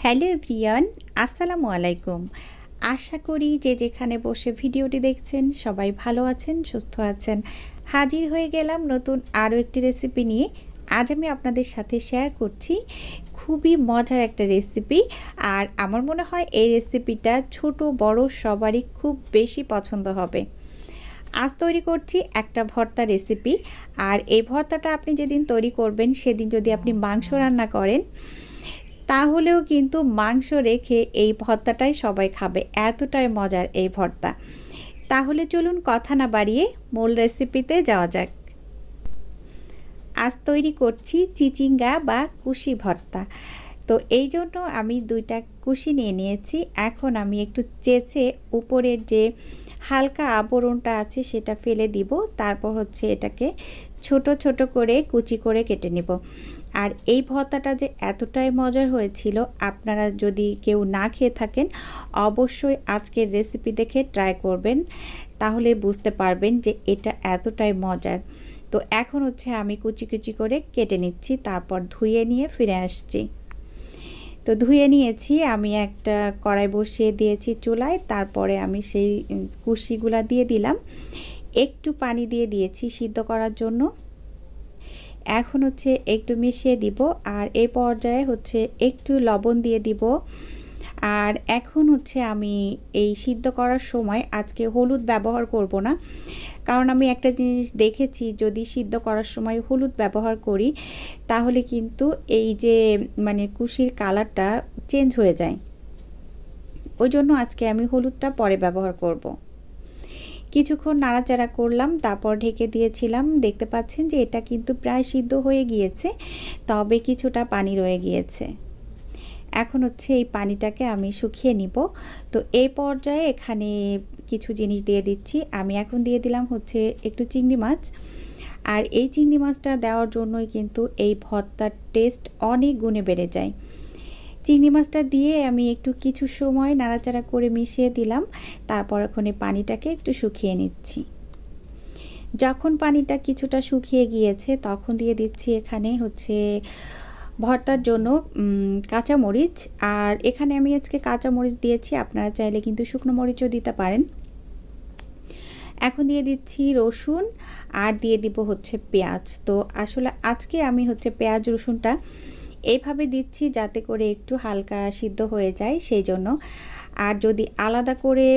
Hello everyone, আসসালামু আলাইকুম। আশা করি যে যেখানে বসে ভিডিওটি দেখছেন সবাই ভালো আছেন, সুস্থ আছেন। হাজির হয়ে গেলাম নতুন আরও একটি রেসিপি নিয়ে। আজ আমি আপনাদের সাথে শেয়ার করছি খুবই মজার একটা রেসিপি। আর আমার মনে হয় এই রেসিপিটা ছোট বড় সবারই খুব বেশি পছন্দ হবে। আজ তৈরি করছি একটা ভর্তা রেসিপি। আর এই ভর্তাটা আপনি যেদিন তৈরি করবেন সেদিন যদি আপনি মাংস রান্না করেন তাহলেও কিন্তু মাংস রেখে এই ভর্তাটাই সবাই খাবে, এতটাই মজার এই ভর্তা। তাহলে চলুন কথা না বাড়িয়ে মূল রেসিপিতে যাওয়া যাক। আজ তৈরি করছি চিচিঙ্গা বা কুশি ভর্তা। তো এই জন্য আমি দুইটা কুশি নিয়ে নিয়েছি। এখন আমি একটু চেঁচে উপরের যে হালকা আবরণটা আছে সেটা ফেলে দিব। তারপর হচ্ছে এটাকে ছোট ছোট করে কুচি করে কেটে নেব। আর এই ভর্তাটা যে এতটাই মজার হয়েছিল, আপনারা যদি কেউ না খেয়ে থাকেন অবশ্যই আজকের রেসিপি দেখে ট্রাই করবেন, তাহলে বুঝতে পারবেন যে এটা এতটাই মজার। তো এখন হচ্ছে আমি কুচি কুচি করে কেটে নিচ্ছি, তারপর ধুয়ে নিয়ে ফিরে আসছি। তো ধুয়ে নিয়েছি, আমি একটা কড়াই বসিয়ে দিয়েছি চুলায়। তারপরে আমি সেই কুশিগুলা দিয়ে দিলাম, একটু পানি দিয়ে দিয়েছি সিদ্ধ করার জন্য। এখন হচ্ছে একটু মিশিয়ে দিব, আর এই পর্যায়ে হচ্ছে একটু লবণ দিয়ে দিব। আর এখন হচ্ছে আমি এই সিদ্ধ করার সময় আজকে হলুদ ব্যবহার করব না, কারণ আমি একটা জিনিস দেখেছি, যদি সিদ্ধ করার সময় হলুদ ব্যবহার করি তাহলে কিন্তু এই যে কুশির কালারটা চেঞ্জ হয়ে যায়। ওই জন্য আজকে আমি হলুদটা পরে ব্যবহার করব। কিছুক্ষণ নাড়াচাড়া করলাম, তারপর ঢেকে দিয়েছিলাম। দেখতে পাচ্ছেন যে এটা কিন্তু প্রায় সিদ্ধ হয়ে গিয়েছে, তবে কিছুটা পানি রয়ে গিয়েছে। এখন হচ্ছে এই পানিটাকে আমি শুকিয়ে নিব। তো এই পর্যায়ে এখানে কিছু জিনিস দিয়ে দিচ্ছি। আমি এখন দিয়ে দিলাম হচ্ছে একটু চিংড়ি মাছ। আর এই চিংড়ি মাছটা দেওয়ার জন্যই কিন্তু এই ভর্তার টেস্ট অনেক গুণে বেড়ে যায়। চিংড়ি মাছটা দিয়ে আমি একটু কিছু সময় নাড়াচাড়া করে মিশিয়ে দিলাম। তারপর এখন এই পানিটাকে একটু শুকিয়ে নিচ্ছি। যখন পানিটা কিছুটা শুকিয়ে গিয়েছে তখন দিয়ে দিচ্ছি এখানে হচ্ছে ভর্তার জন্য কাঁচামরিচ। আর এখানে আমি আজকে কাঁচামরিচ দিয়েছি, আপনারা চাইলে কিন্তু শুকনো মরিচও দিতে পারেন। এখন দিয়ে দিচ্ছি রসুন, আর দিয়ে দিব হচ্ছে পেঁয়াজ। তো আসলে আজকে আমি হচ্ছে পেঁয়াজ রসুনটা এইভাবে দিচ্ছি যাতে করে একটু হালকা সিদ্ধ হয়ে যায়, সেই জন্য। আর যদি আলাদা করে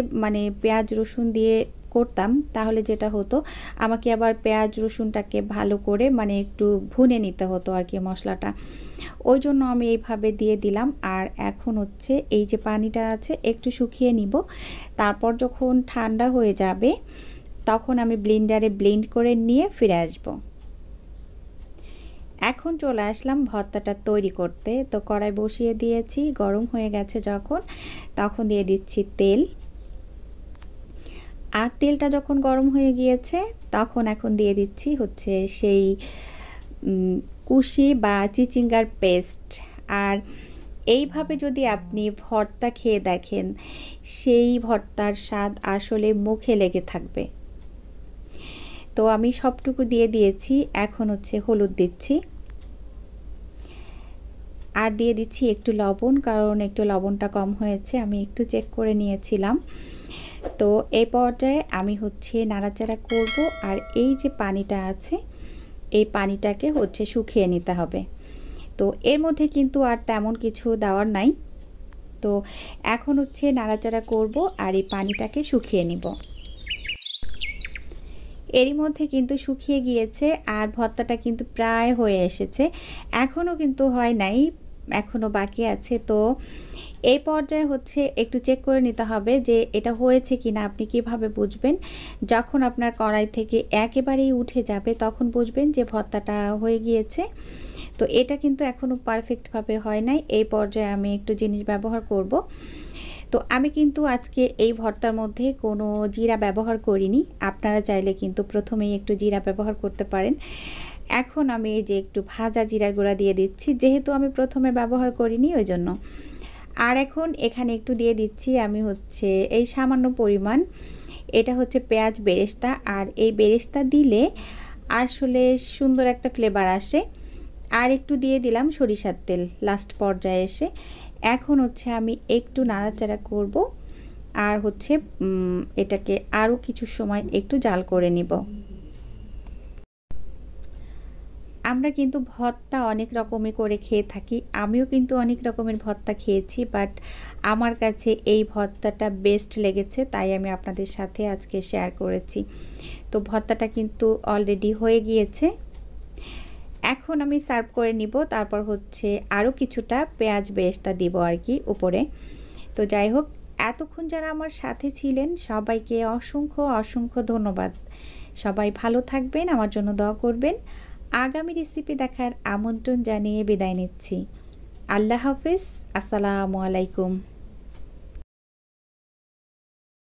পেঁয়াজ রসুন দিয়ে করতাম তাহলে যেটা হতো, আমাকে আবার পেঁয়াজ রসুনটাকে ভালো করে একটু ভুনে নিতে হতো আর কি মশলাটা। ওই জন্য আমি এইভাবে দিয়ে দিলাম। আর এখন হচ্ছে এই যে পানিটা আছে একটু শুকিয়ে নিব। তারপর যখন ঠান্ডা হয়ে যাবে তখন আমি ব্লেন্ডারে ব্লেন্ড করে নিয়ে ফিরে আসব। এখন চলে আসলাম ভর্তাটা তৈরি করতে। তো কড়াই বসিয়ে দিয়েছি, গরম হয়ে গেছে যখন, তখন দিয়ে দিচ্ছি তেল। আর তেলটা যখন গরম হয়ে গিয়েছে তখন এখন দিয়ে দিচ্ছি হচ্ছে সেই কুশি বা চিচিঙ্গার পেস্ট। আর এইভাবে যদি আপনি ভর্তা খেয়ে দেখেন, সেই ভর্তার স্বাদ আসলে মুখে লেগে থাকবে। তো আমি সবটুকু দিয়ে দিয়েছি। এখন হচ্ছে হলুদ দিচ্ছি, আর দিয়ে দিচ্ছি একটু লবণ, কারণ একটু লবণটা কম হয়েছে, আমি একটু চেক করে নিয়েছিলাম। তো এই পর্যায়ে আমি হচ্ছে নাড়াচাড়া করব। আর এই যে পানিটা আছে এই পানিটাকে হচ্ছে শুকিয়ে নিতে হবে। তো এর মধ্যে কিন্তু আর তেমন কিছু দেওয়ার নাই। তো এখন হচ্ছে নাড়াচাড়া করব আর এই পানিটাকে শুকিয়ে নিব। এরই মধ্যে কিন্তু শুকিয়ে গিয়েছে, আর ভর্তাটা কিন্তু প্রায় হয়ে এসেছে, এখনও কিন্তু হয় নাই, এখনও বাকি আছে। তো এই পর্যায়ে হচ্ছে একটু চেক করে নিতে হবে যে এটা হয়েছে কিনা। আপনি কিভাবে বুঝবেন? যখন আপনার কড়াই থেকে একেবারেই উঠে যাবে তখন বুঝবেন যে ভর্তাটা হয়ে গিয়েছে। তো এটা কিন্তু এখনও পারফেক্টভাবে হয় নাই। এই পর্যায়ে আমি একটু জিনিস ব্যবহার করব। তো আমি কিন্তু আজকে এই ভর্তার মধ্যে কোনো জিরা ব্যবহার করিনি, আপনারা চাইলে কিন্তু প্রথমেই একটু জিরা ব্যবহার করতে পারেন। এখন আমি এই যে একটু ভাজা জিরা গুঁড়া দিয়ে দিচ্ছি, যেহেতু আমি প্রথমে ব্যবহার করিনি ওই জন্য। আর এখন এখানে একটু দিয়ে দিচ্ছি আমি হচ্ছে এই সামান্য পরিমাণ, এটা হচ্ছে পেঁয়াজ বেরেস্তা। আর এই বেরেস্তা দিলে আসলে সুন্দর একটা ফ্লেভার আসে। আর একটু দিয়ে দিলাম সরিষার তেল লাস্ট পর্যায়ে এসে। এখন হচ্ছে আমি একটু নাড়াচাড়া করব আর হচ্ছে এটাকে আরও কিছু সময় একটু জাল করে নিব। আমরা কিন্তু ভর্তা অনেক রকমের করে খেয়ে থাকি, আমিও কিন্তু অনেক রকমের ভর্তা খেয়েছি, বাট আমার কাছে এই ভর্তাটা বেস্ট লেগেছে, তাই আমি আপনাদের সাথে আজকে শেয়ার করেছি। তো ভর্তাটা কিন্তু অলরেডি হয়ে গিয়েছে, এখন আমি সার্ভ করে নিব। তারপর হচ্ছে আরও কিছুটা পেঁয়াজ বেরেস্তা দিব আর কি উপরে। তো যাই হোক, এতক্ষণ যারা আমার সাথে ছিলেন সবাইকে অসংখ্য অসংখ্য ধন্যবাদ। সবাই ভালো থাকবেন, আমার জন্য দোয়া করবেন। আগামী রেসিপি দেখার আমন্ত্রণ জানিয়ে বিদায় নিচ্ছি। আল্লাহ হাফেজ, আসসালামু আলাইকুম।